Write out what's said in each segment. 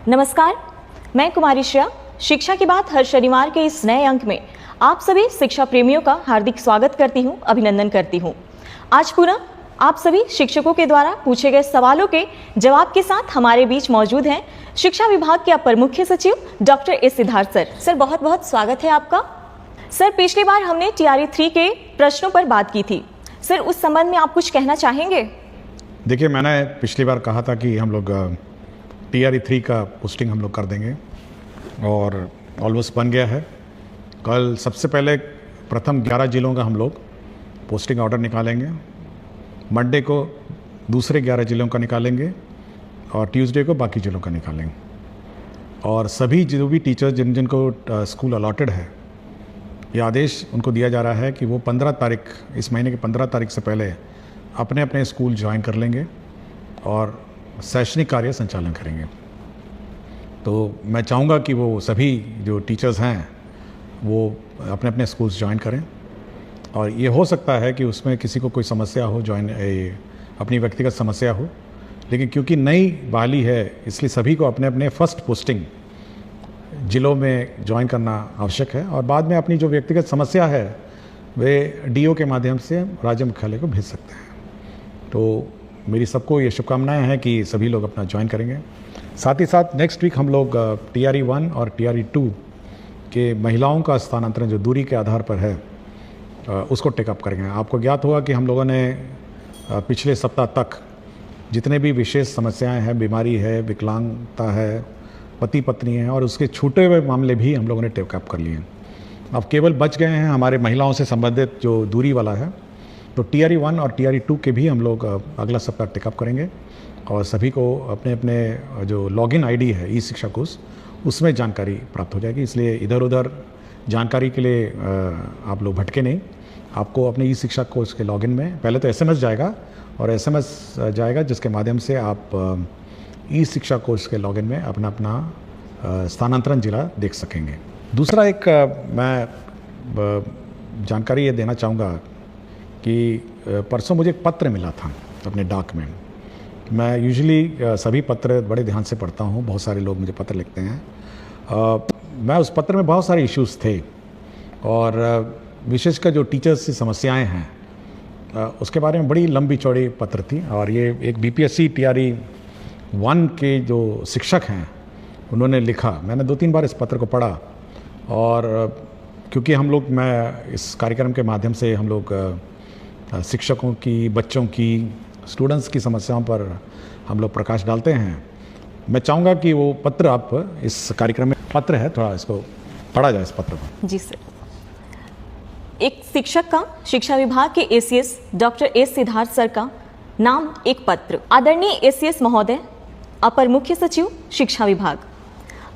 नमस्कार, मैं कुमारी श्रेया। शिक्षा की बात हर शनिवार के इस नए अंक में आप सभी शिक्षा प्रेमियों का हार्दिक स्वागत करती हूं, अभिनंदन करती हूं। आज पुनः आप सभी शिक्षकों के द्वारा पूछे गए सवालों के जवाब के साथ हमारे बीच मौजूद हैं शिक्षा विभाग के अपर मुख्य सचिव doctor S Siddharth sir. Sir, बहुत बहुत स्वागत है आपका। सर, पिछली बार हमने TRE 3 के प्रश्नों पर बात की थी। सर, उस संबंध में आप कुछ कहना चाहेंगे? देखिए, मैंने पिछली बार कहा था कि हम लोग TRE 3 का पोस्टिंग हम लोग कर देंगे और ऑलमोस्ट बन गया है। कल सबसे पहले प्रथम 11 जिलों का हम लोग पोस्टिंग ऑर्डर निकालेंगे, मंडे को दूसरे 11 जिलों का निकालेंगे और ट्यूसडे को बाकी जिलों का निकालेंगे। और सभी जो भी टीचर्स जिनको स्कूल अलॉटेड है, ये आदेश उनको दिया जा रहा है कि वो 15 तारीख, इस महीने की 15 तारीख से पहले अपने अपने स्कूल ज्वाइन कर लेंगे और शैक्षणिक कार्य संचालन करेंगे। तो मैं चाहूँगा कि वो सभी जो टीचर्स हैं वो अपने अपने स्कूल्स ज्वाइन करें। और ये हो सकता है कि उसमें किसी को कोई समस्या हो, अपनी व्यक्तिगत समस्या हो, लेकिन क्योंकि नई बहाली है इसलिए सभी को अपने अपने फर्स्ट पोस्टिंग जिलों में ज्वाइन करना आवश्यक है और बाद में अपनी जो व्यक्तिगत समस्या है वे DO के माध्यम से राज्य मुख्यालय को भेज सकते हैं। तो मेरी सबको ये शुभकामनाएं हैं कि सभी लोग अपना ज्वाइन करेंगे। साथ ही साथ नेक्स्ट वीक हम लोग TRE 1 और TRE 2 के महिलाओं का स्थानांतरण जो दूरी के आधार पर है उसको टेकअप करेंगे। आपको ज्ञात होगा कि हम लोगों ने पिछले सप्ताह तक जितने भी विशेष समस्याएं हैं, बीमारी है, विकलांगता है, पति पत्नी है और उसके छूटे हुए मामले भी हम लोगों ने टेकअप कर लिए हैं। अब केवल बच गए हैं हमारे महिलाओं से संबंधित जो दूरी वाला है। तो TRE 1 और TRE 2 के भी हम लोग अगला सप्ताह टेकअप करेंगे और सभी को अपने अपने जो लॉगिन ID है ई-शिक्षा कोष, उसमें जानकारी प्राप्त हो जाएगी। इसलिए इधर उधर जानकारी के लिए आप लोग भटके नहीं। आपको अपने ई-शिक्षा कोष के लॉगिन में पहले तो SMS जाएगा और SMS जाएगा जिसके माध्यम से आप ई-शिक्षा कोष के लॉगिन में अपना अपना स्थानांतरण जिला देख सकेंगे। दूसरा एक मैं जानकारी ये देना चाहूँगा कि परसों मुझे एक पत्र मिला था अपने डाक में। मैं यूजुअली सभी पत्र बड़े ध्यान से पढ़ता हूँ, बहुत सारे लोग मुझे पत्र लिखते हैं। मैं उस पत्र में बहुत सारे इश्यूज़ थे और विशेषकर जो टीचर्स की समस्याएं हैं उसके बारे में बड़ी लंबी चौड़ी पत्र थी। और ये एक BPSC TRE 1 के जो शिक्षक हैं उन्होंने लिखा। मैंने 2-3 बार इस पत्र को पढ़ा और क्योंकि मैं इस कार्यक्रम के माध्यम से हम लोग शिक्षकों की, बच्चों की, स्टूडेंट्स की समस्याओं पर हम लोग प्रकाश डालते हैं, मैं चाहूँगा कि वो पत्र आप इस कार्यक्रम में पत्र है, थोड़ा इसको पढ़ा जाए इस पत्र को। जी सर। एक शिक्षक का शिक्षा विभाग के ACS doctor S Siddharth sir का नाम एक पत्र। आदरणीय ACS महोदय, अपर मुख्य सचिव शिक्षा विभाग,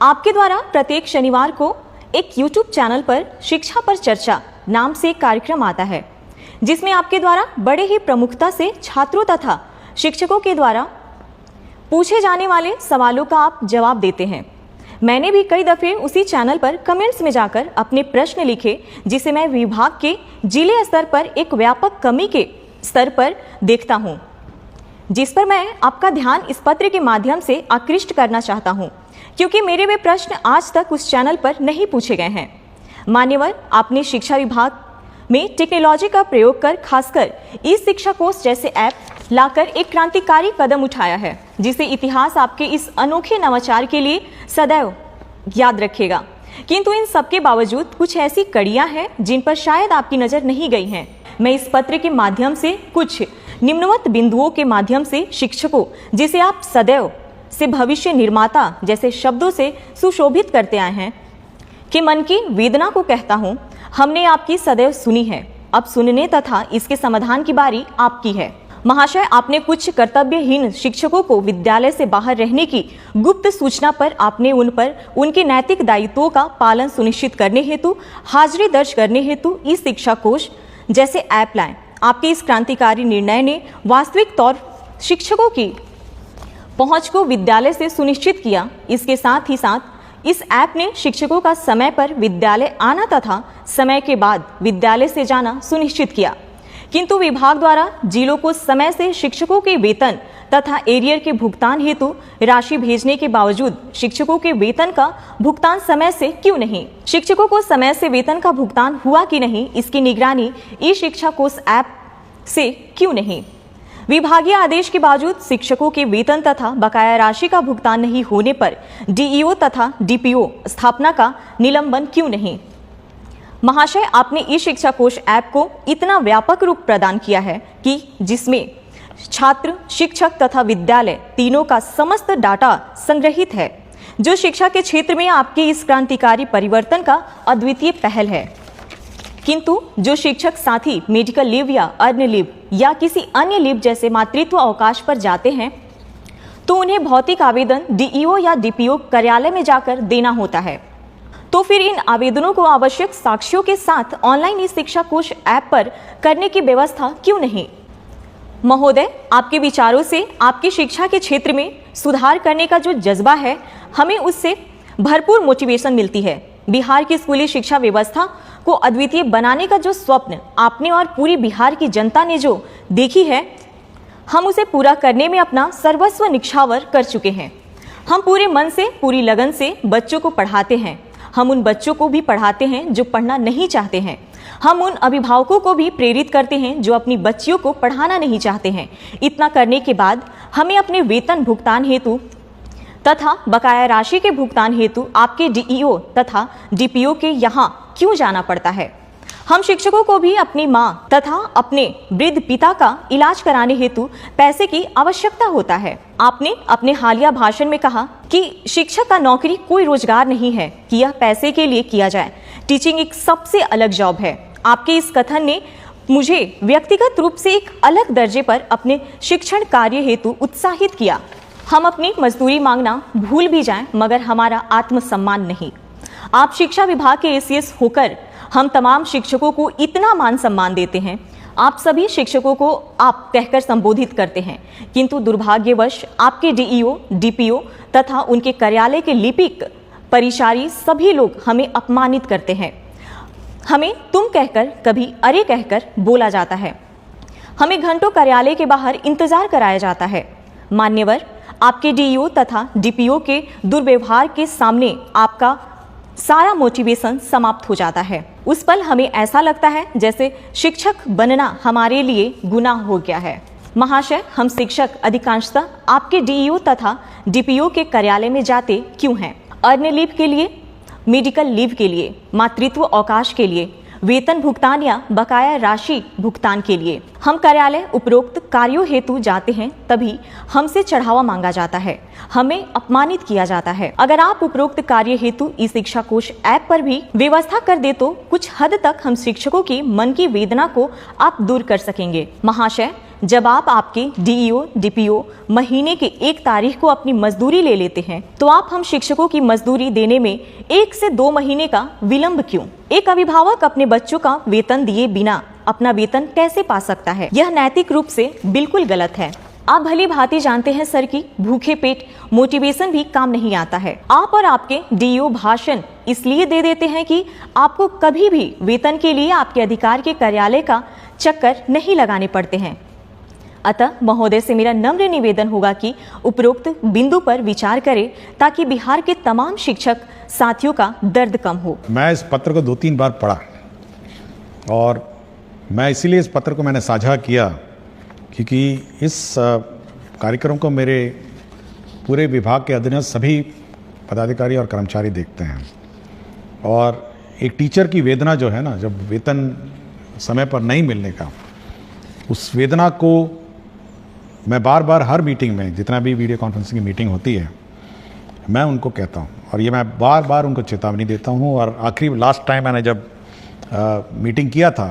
आपके द्वारा प्रत्येक शनिवार को एक YouTube चैनल पर शिक्षा पर चर्चा नाम से एक कार्यक्रम आता है जिसमें आपके द्वारा बड़े ही प्रमुखता से छात्रों तथा शिक्षकों के द्वारा पूछे जाने वाले सवालों का आप जवाब देते हैं। मैंने भी कई दफे उसी चैनल पर कमेंट्स में जाकर अपने प्रश्न लिखे जिसे मैं विभाग के जिले स्तर पर एक व्यापक कमी के स्तर पर देखता हूं, जिस पर मैं आपका ध्यान इस पत्र के माध्यम से आकृष्ट करना चाहता हूं क्योंकि मेरे वे प्रश्न आज तक उस चैनल पर नहीं पूछे गए हैं। मान्यवर, आपने शिक्षा विभाग में टेक्नोलॉजी का प्रयोग कर खासकर ई-शिक्षा कोष जैसे ऐप लाकर एक क्रांतिकारी कदम उठाया है जिसे इतिहास आपके इस अनोखे नवाचार के लिए सदैव याद रखेगा। किंतु इन सबके बावजूद कुछ ऐसी कड़ियां हैं जिन पर शायद आपकी नजर नहीं गई हैं। मैं इस पत्र के माध्यम से कुछ निम्नवत बिंदुओं के माध्यम से शिक्षकों, जिसे आप सदैव से भविष्य निर्माता जैसे शब्दों से सुशोभित करते आए हैं, कि मन की वेदना को कहता हूं, हमने आपकी सदैव सुनी है, अब सुनने तथा इसके समाधान की बारी आपकी है। महाशय, आपने कुछ कर्तव्यहीन शिक्षकों को विद्यालय से बाहर रहने की गुप्त सूचना पर आपने उन पर उनके नैतिक दायित्वों का पालन सुनिश्चित करने हेतु, हाजिरी दर्ज करने हेतु ई-शिक्षा कोष जैसे ऐप लाए। आपके इस क्रांतिकारी निर्णय ने वास्तविक तौर शिक्षकों की पहुंच को विद्यालय से सुनिश्चित किया। इसके साथ ही साथ इस ऐप ने शिक्षकों का समय पर विद्यालय आना तथा समय के बाद विद्यालय से जाना सुनिश्चित किया। किंतु विभाग द्वारा जिलों को समय से शिक्षकों के वेतन तथा एरियर के भुगतान हेतु राशि भेजने के बावजूद शिक्षकों के वेतन का भुगतान समय से क्यों नहीं? शिक्षकों को समय से वेतन का भुगतान हुआ कि नहीं, इसकी निगरानी ई शिक्षा कोष ऐप से क्यों नहीं? विभागीय आदेश के बावजूद शिक्षकों के वेतन तथा बकाया राशि का भुगतान नहीं होने पर डीईओ तथा डीपीओ स्थापना का निलंबन क्यों नहीं? महाशय, आपने ई शिक्षा कोष ऐप को इतना व्यापक रूप प्रदान किया है कि जिसमें छात्र, शिक्षक तथा विद्यालय तीनों का समस्त डाटा संग्रहित है, जो शिक्षा के क्षेत्र में आपके इस क्रांतिकारी परिवर्तन का अद्वितीय पहल है। किंतु जो शिक्षक साथी मेडिकल लीव या अर्न लीव या किसी अन्य लीव जैसे मातृत्व अवकाश पर जाते हैं तो उन्हें भौतिक आवेदन डीईओ या डीपीओ कार्यालय में जाकर देना होता है। तो फिर इन आवेदनों को आवश्यक साक्ष्यों के साथ ऑनलाइन ई शिक्षा कोष ऐप पर करने की व्यवस्था क्यों नहीं? महोदय, आपके विचारों से आपकी शिक्षा के क्षेत्र में सुधार करने का जो जज्बा है, हमें उससे भरपूर मोटिवेशन मिलती है। बिहार की स्कूली शिक्षा व्यवस्था को अद्वितीय बनाने का जो स्वप्न आपने और पूरी बिहार की जनता ने जो देखी है, हम उसे पूरा करने में अपना सर्वस्व निछावर कर चुके हैं। हम पूरे मन से, पूरी लगन से बच्चों को पढ़ाते हैं। हम उन बच्चों को भी पढ़ाते हैं जो पढ़ना नहीं चाहते हैं। हम उन अभिभावकों को भी प्रेरित करते हैं जो अपनी बच्चियों को पढ़ाना नहीं चाहते हैं। इतना करने के बाद हमें अपने वेतन भुगतान हेतु तथा बकाया राशि के भुगतान हेतु आपके डीईओ तथा डीपीओ के यहाँ क्यों जाना पड़ता है? हम शिक्षकों को भी अपनी माँ तथा अपने वृद्ध पिता का इलाज कराने हेतु पैसे की आवश्यकता होता है। आपने अपने हालिया भाषण में कहा कि शिक्षक का नौकरी कोई रोजगार नहीं है कि यह पैसे के लिए किया जाए। टीचिंग एक सबसे अलग जॉब है। आपके इस कथन ने मुझे व्यक्तिगत रूप से एक अलग दर्जे पर अपने शिक्षण कार्य हेतु उत्साहित किया। हम अपनी मजदूरी मांगना भूल भी जाएं, मगर हमारा आत्मसम्मान नहीं। आप शिक्षा विभाग के एसीएस होकर हम तमाम शिक्षकों को इतना मान सम्मान देते हैं। आप सभी शिक्षकों को आप कहकर संबोधित करते हैं, किंतु दुर्भाग्यवश आपके डीईओ, डीपीओ तथा उनके कार्यालय के लिपिक, परिचारी सभी लोग हमें अपमानित करते हैं। हमें तुम कहकर, कभी अरे कहकर बोला जाता है। हमें घंटों कार्यालय के बाहर इंतजार कराया जाता है। मान्यवर, आपके डीईओ तथा डीपीओ के दुर्व्यवहार के सामने आपका सारा मोटिवेशन समाप्त हो जाता है। उस पल हमें ऐसा लगता है जैसे शिक्षक बनना हमारे लिए गुनाह हो गया है। महाशय, हम शिक्षक अधिकांशतः आपके डीईओ तथा डीपीओ के कार्यालय में जाते क्यों हैं? अर्न लीव के लिए, मेडिकल लीव के लिए, मातृत्व अवकाश के लिए, वेतन भुगतान या बकाया राशि भुगतान के लिए। हम कार्यालय उपरोक्त कार्यों हेतु जाते हैं, तभी हमसे चढ़ावा मांगा जाता है, हमें अपमानित किया जाता है। अगर आप उपरोक्त कार्य हेतु ई शिक्षा कोष ऐप पर भी व्यवस्था कर दे तो कुछ हद तक हम शिक्षकों की मन की वेदना को आप दूर कर सकेंगे। महाशय, जब आप आपके डीईओ, डीपीओ महीने के 1 तारीख को अपनी मजदूरी ले लेते हैं, तो आप हम शिक्षकों की मजदूरी देने में 1 से 2 महीने का विलंब क्यों? एक अभिभावक अपने बच्चों का वेतन दिए बिना अपना वेतन कैसे पा सकता है? यह नैतिक रूप से बिल्कुल गलत है। आप भली भांति जानते हैं सर कि भूखे पेट मोटिवेशन भी काम नहीं आता है। आप और आपके डीईओ भाषण इसलिए दे देते हैं कि आपको कभी भी वेतन के लिए आपके अधिकार के कार्यालय का चक्कर नहीं लगाने पड़ते हैं। अतः महोदय से मेरा नम्र निवेदन होगा कि उपरोक्त बिंदु पर विचार करें ताकि बिहार के तमाम शिक्षक साथियों का दर्द कम हो। मैं इस पत्र को 2-3 बार पढ़ा और मैं इसीलिए इस पत्र को मैंने साझा किया क्योंकि इस कार्यक्रम को मेरे पूरे विभाग के अधीनस्थ सभी पदाधिकारी और कर्मचारी देखते हैं। और एक टीचर की वेदना जो है ना, जब वेतन समय पर नहीं मिलने का, उस वेदना को मैं बार बार हर मीटिंग में, जितना भी वीडियो कॉन्फ्रेंसिंग की मीटिंग होती है, मैं उनको कहता हूँ और ये मैं बार बार उनको चेतावनी देता हूँ। और आखिरी लास्ट टाइम मैंने जब मीटिंग किया था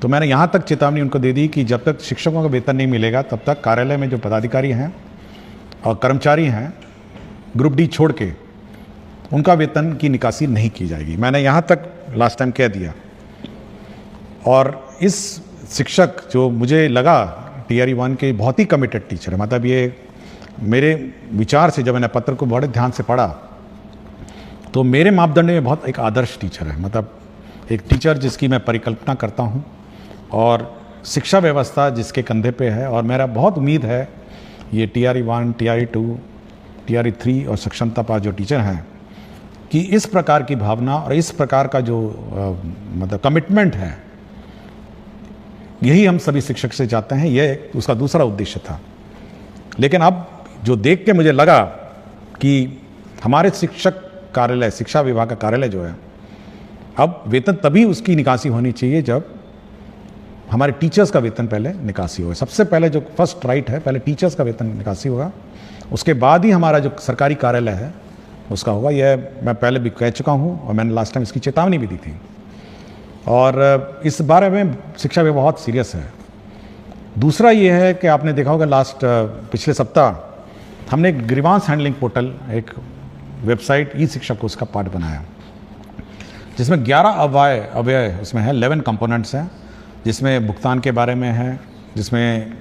तो मैंने यहाँ तक चेतावनी उनको दे दी कि जब तक शिक्षकों का वेतन नहीं मिलेगा तब तक कार्यालय में जो पदाधिकारी हैं और कर्मचारी हैं, ग्रुप डी छोड़ के, उनका वेतन की निकासी नहीं की जाएगी। मैंने यहाँ तक लास्ट टाइम कह दिया। और इस शिक्षक जो मुझे लगा टीआरई 1 के बहुत ही कमिटेड टीचर है, मतलब ये मेरे विचार से जब मैंने पत्र को बड़े ध्यान से पढ़ा तो मेरे मापदंड में बहुत एक आदर्श टीचर है, मतलब एक टीचर जिसकी मैं परिकल्पना करता हूँ और शिक्षा व्यवस्था जिसके कंधे पे है, और मेरा बहुत उम्मीद है ये TRE 1, TRE 2, TRE 3 और सक्षमता पास जो टीचर हैं कि इस प्रकार की भावना और इस प्रकार का जो मतलब कमिटमेंट है, यही हम सभी शिक्षक से चाहते हैं। ये उसका दूसरा उद्देश्य था। लेकिन अब जो देख के मुझे लगा कि हमारे शिक्षक कार्यालय, शिक्षा विभाग का कार्यालय जो है, अब वेतन तभी उसकी निकासी होनी चाहिए जब हमारे टीचर्स का वेतन पहले निकासी होगा। सबसे पहले जो फर्स्ट राइट है, पहले टीचर्स का वेतन निकासी होगा, उसके बाद ही हमारा जो सरकारी कार्यालय है उसका होगा। यह मैं पहले भी कह चुका हूँ और मैंने लास्ट टाइम इसकी चेतावनी भी दी थी, और इस बारे में शिक्षा विभाग बहुत सीरियस है। दूसरा ये है कि आपने देखा होगा पिछले सप्ताह हमने एक ग्रीवांस हैंडलिंग पोर्टल, एक वेबसाइट ई शिक्षा कोर्स का पार्ट बनाया, जिसमें 11 अव्यय उसमें है, 11 कंपोनेंट्स हैं, जिसमें भुगतान के बारे में है, जिसमें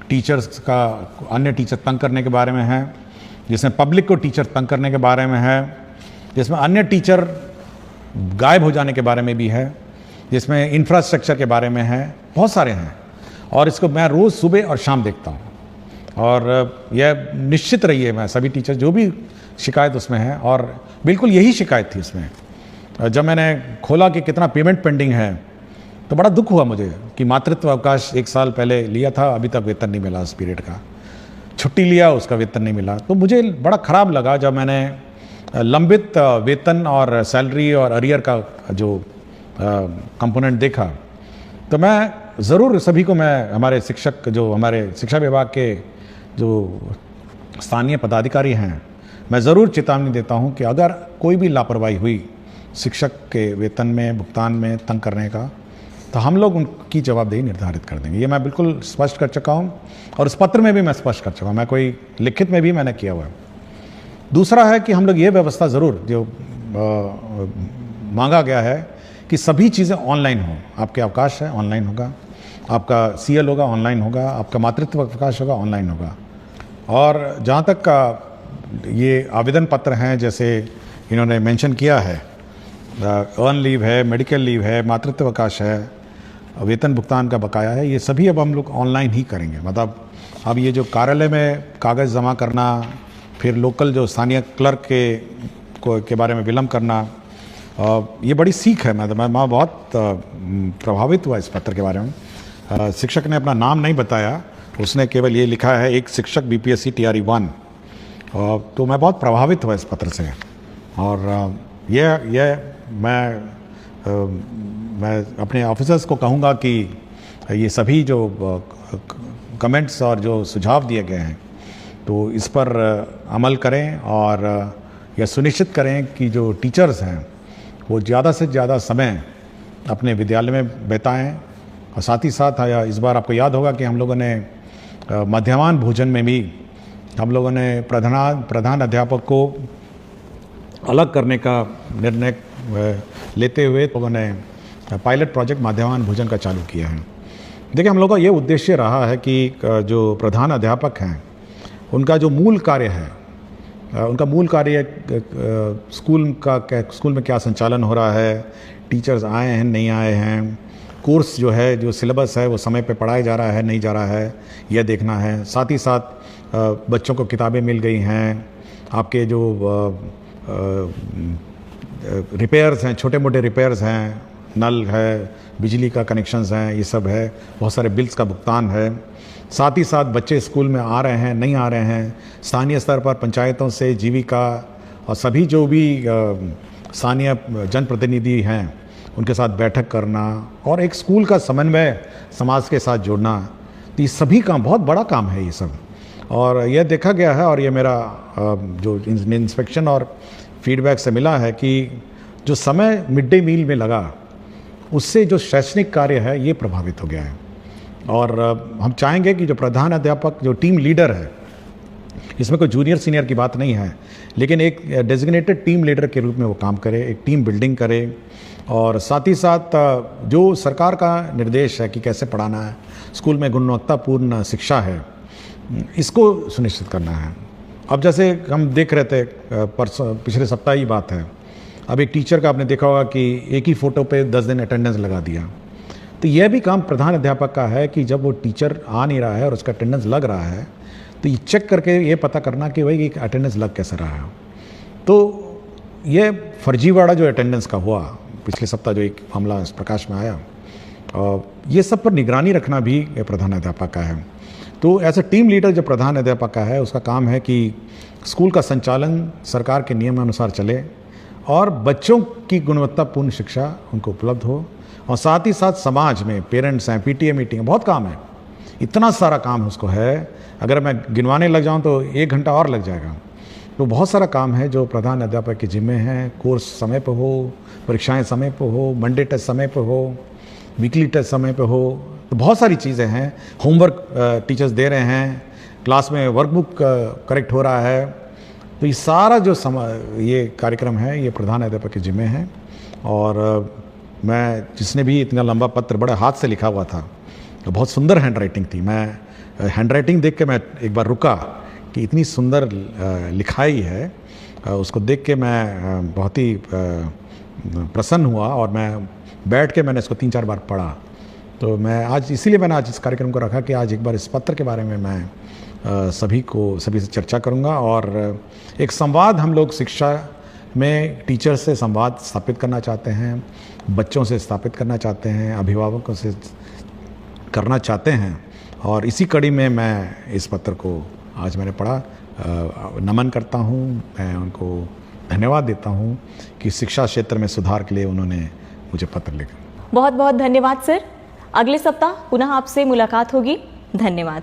टीचर्स का अन्य टीचर तंग करने के बारे में है, जिसमें पब्लिक को टीचर तंग करने के बारे में है, जिसमें अन्य टीचर गायब हो जाने के बारे में भी है, जिसमें इंफ्रास्ट्रक्चर के बारे में है, बहुत सारे हैं। और इसको मैं रोज़ सुबह और शाम देखता हूँ, और यह निश्चित रही है मैं सभी टीचर जो भी शिकायत उसमें है, और बिल्कुल यही शिकायत थी उसमें। जब मैंने खोला कि कितना पेमेंट पेंडिंग है तो बड़ा दुख हुआ मुझे कि मातृत्व अवकाश 1 साल पहले लिया था, अभी तक वेतन नहीं मिला, उस पीरियड का छुट्टी लिया, उसका वेतन नहीं मिला। तो मुझे बड़ा ख़राब लगा जब मैंने लंबित वेतन और सैलरी और अरियर का जो कंपोनेंट देखा। तो मैं ज़रूर सभी को, मैं हमारे शिक्षक जो हमारे शिक्षा विभाग के जो स्थानीय पदाधिकारी हैं, मैं ज़रूर चेतावनी देता हूं कि अगर कोई भी लापरवाही हुई शिक्षक के वेतन में, भुगतान में तंग करने का, तो हम लोग उनकी जवाबदेही निर्धारित कर देंगे। ये मैं बिल्कुल स्पष्ट कर चुका हूँ, और उस पत्र में भी मैं स्पष्ट कर चुका हूँ, मैं कोई लिखित में भी मैंने किया हुआ है। दूसरा है कि हम लोग ये व्यवस्था ज़रूर जो मांगा गया है कि सभी चीज़ें ऑनलाइन हो। आपके अवकाश है ऑनलाइन होगा, आपका CL होगा ऑनलाइन होगा, आपका मातृत्व अवकाश होगा ऑनलाइन होगा। और जहाँ तक का ये आवेदन पत्र हैं, जैसे इन्होंने मेंशन किया है, अर्न लीव है, मेडिकल लीव है, मातृत्व अवकाश है, वेतन भुगतान का बकाया है, ये सभी अब हम लोग ऑनलाइन ही करेंगे। मतलब अब ये जो कार्यालय में कागज़ जमा करना, फिर लोकल जो स्थानीय क्लर्क के बारे में विलम्ब करना, ये बड़ी सीख है। मैं बहुत प्रभावित हुआ इस पत्र के बारे में। शिक्षक ने अपना नाम नहीं बताया, उसने केवल ये लिखा है, एक शिक्षक BPSC TRE 1। तो मैं बहुत प्रभावित हुआ इस पत्र से, और ये मैं अपने ऑफिसर्स को कहूँगा कि ये सभी जो कमेंट्स और जो सुझाव दिए गए हैं, तो इस पर अमल करें, और यह सुनिश्चित करें कि जो टीचर्स हैं वो ज़्यादा से ज़्यादा समय अपने विद्यालय में बिताएं। और साथ ही साथ इस बार आपको याद होगा कि हम लोगों ने मध्याह्न भोजन में भी हम लोगों ने प्रधान अध्यापक को अलग करने का निर्णय लेते हुए लोगों ने पायलट प्रोजेक्ट मध्याह्न भोजन का चालू किया है। देखिए, हम लोगों का ये उद्देश्य रहा है कि जो प्रधान अध्यापक हैं उनका जो मूल कार्य है, उनका मूल कार्य स्कूल में क्या संचालन हो रहा है, टीचर्स आए हैं नहीं आए हैं, कोर्स जो है, जो सिलेबस है वो समय पे पढ़ाया जा रहा है नहीं जा रहा है, यह देखना है। साथ ही साथ बच्चों को किताबें मिल गई हैं, आपके जो रिपेयर्स हैं, छोटे मोटे रिपेयर्स हैं, नल है, बिजली का कनेक्शंस हैं, ये सब है, बहुत सारे बिल्स का भुगतान है। साथ ही साथ बच्चे स्कूल में आ रहे हैं नहीं आ रहे हैं, स्थानीय स्तर पर पंचायतों से जीविका और सभी जो भी स्थानीय जनप्रतिनिधि हैं उनके साथ बैठक करना, और एक स्कूल का समन्वय समाज के साथ जोड़ना, तो ये सभी काम बहुत बड़ा काम है ये सब। और यह देखा गया है, और ये मेरा जो इंस्पेक्शन और फीडबैक से मिला है कि जो समय मिड डे मील में लगा उससे जो शैक्षणिक कार्य है ये प्रभावित हो गया है। और हम चाहेंगे कि जो प्रधान अध्यापक, जो टीम लीडर है, इसमें कोई जूनियर सीनियर की बात नहीं है, लेकिन एक डेजिग्नेटेड टीम लीडर के रूप में वो काम करे, एक टीम बिल्डिंग करे, और साथ ही साथ जो सरकार का निर्देश है कि कैसे पढ़ाना है, स्कूल में गुणवत्तापूर्ण शिक्षा है, इसको सुनिश्चित करना है। अब जैसे हम देख रहे थे पिछले सप्ताह ही बात है, अब एक टीचर का आपने देखा होगा कि एक ही फ़ोटो पे 10 दिन अटेंडेंस लगा दिया। तो यह भी काम प्रधान अध्यापक का है कि जब वो टीचर आ नहीं रहा है और उसका अटेंडेंस लग रहा है तो ये चेक करके ये पता करना कि भाई अटेंडेंस लग कैसे रहा है। तो ये फर्जीवाड़ा जो अटेंडेंस का हुआ पिछले सप्ताह जो एक मामला प्रकाश में आया, ये सब पर निगरानी रखना भी प्रधान अध्यापक का है। तो एज ए टीम लीडर जो प्रधान अध्यापक का है उसका काम है कि स्कूल का संचालन सरकार के नियमानुसार चले और बच्चों की गुणवत्तापूर्ण शिक्षा उनको उपलब्ध हो, और साथ ही साथ समाज में पेरेंट्स हैं, पीटीए मीटिंग है, बहुत काम है, इतना सारा काम उसको है। अगर मैं गिनवाने लग जाऊं तो 1 घंटा और लग जाएगा। तो बहुत सारा काम है जो प्रधान अध्यापक के जिम्मे हैं। कोर्स समय पर हो, परीक्षाएं समय पर हो, मंडे टेस्ट समय पर हो, वीकली टेस्ट समय पे हो, तो बहुत सारी चीज़ें हैं। होमवर्क टीचर्स दे रहे हैं, क्लास में वर्कबुक करेक्ट हो रहा है। तो ये सारा जो ये कार्यक्रम है ये प्रधान अध्यापक के जिम्मे है। और मैं जिसने भी इतना लंबा पत्र बड़े हाथ से लिखा हुआ था, तो बहुत सुंदर हैंड राइटिंग थी। मैं हैंड राइटिंग देख के मैं एक बार रुका कि इतनी सुंदर लिखाई है, उसको देख के मैं बहुत ही प्रसन्न हुआ और मैं बैठ के मैंने इसको 3-4 बार पढ़ा। तो मैं आज इसीलिए मैंने आज इस कार्यक्रम को रखा कि आज एक बार इस पत्र के बारे में मैं सभी से चर्चा करूंगा और एक संवाद हम लोग शिक्षा में टीचर से संवाद स्थापित करना चाहते हैं, बच्चों से स्थापित करना चाहते हैं, अभिभावकों से करना चाहते हैं। और इसी कड़ी में मैं इस पत्र को आज मैंने पढ़ा, नमन करता हूँ, मैं उनको धन्यवाद देता हूँ कि शिक्षा क्षेत्र में सुधार के लिए उन्होंने मुझे पत्र लिखा। बहुत बहुत धन्यवाद सर। अगले सप्ताह पुनः आपसे मुलाकात होगी। धन्यवाद।